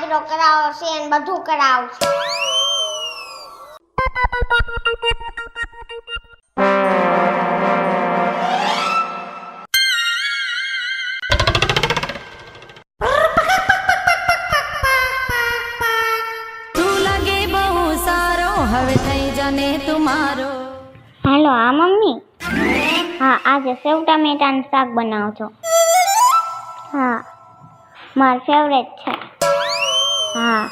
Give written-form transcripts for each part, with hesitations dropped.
Eyebrow કરાવો છે ને બધું કરાવું છે. હવે થઈ જાને તુમારો. હાલો હા મમ્મી. હા આજે સેવ ટામેટાનું શાક બનાવજો. હા મારું ફેવરેટ છે. હા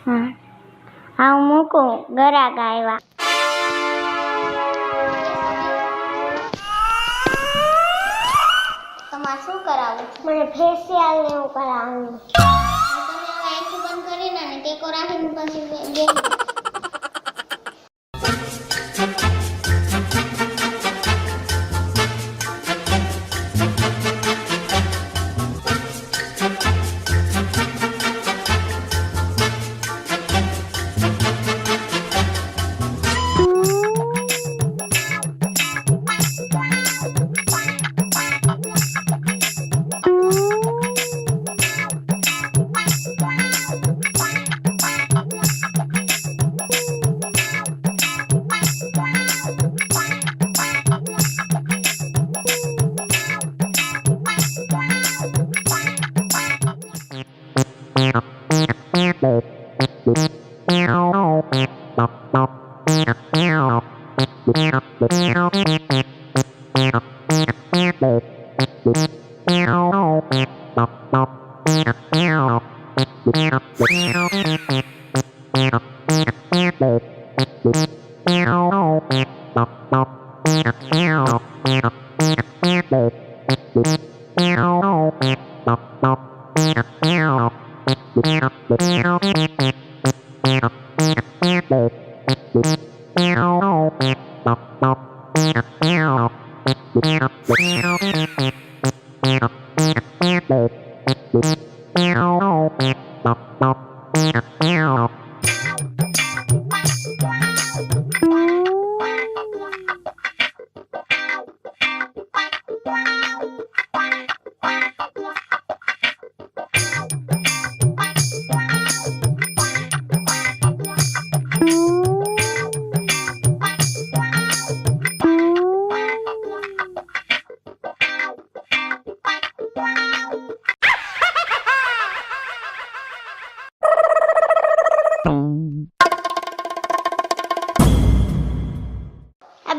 હા હા હું મૂકું ગરાક આવ્યા. તમારે શું કરાવવું? મને ફેશિયલ ને એવું કરાવવું. તમે હવે આંખો બંધ કરીને ને ટેકો રાખીને પછી બેસી.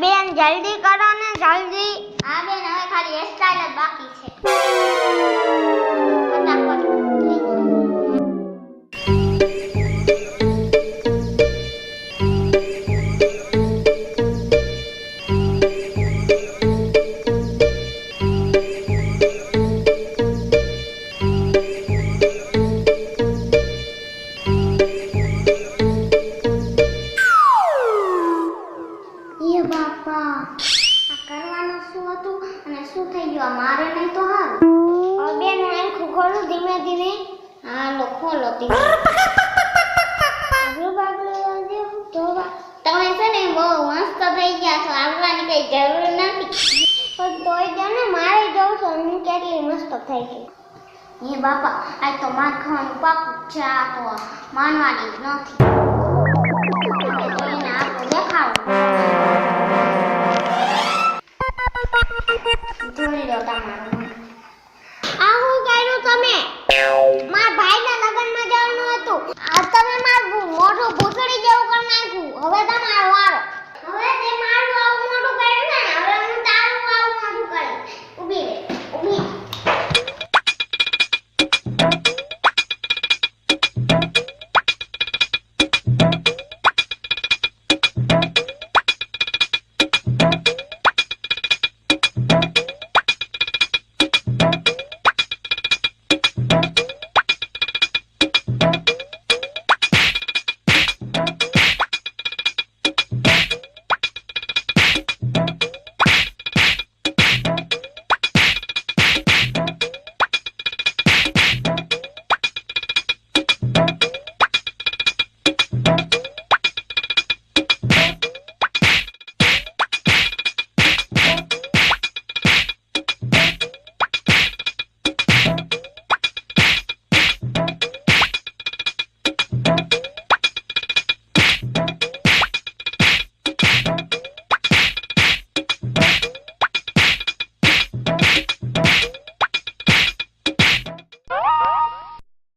બેન જલ્દી કરો ને જલ્દી. હા બેન હવે ખાલી હેરસ્ટાઈલ જ બાકી છે. ફટાફટ થઈ મારે નહીં તો હારું. હવે બેન હું આંખું ખોલું ધીમે ધીમે. હાલો ખોલો ધીમે. તમે છે ને બહુ મસ્ત થઈ ગયા છો. આવવાની કઈ જરૂર નથી. પણ તોય જો ને મારે જોઉં છું હું કેટલી મસ્ત થઈ ગઈ. એ બાપા આજ તો માર ખાવાનું પાકું છે. આ તો માનવાની જ નથી. જોઈને આપણું દેખાડું. જોઈ લો તમારું. આ હું કર્યું તમે? મારા ભાઈને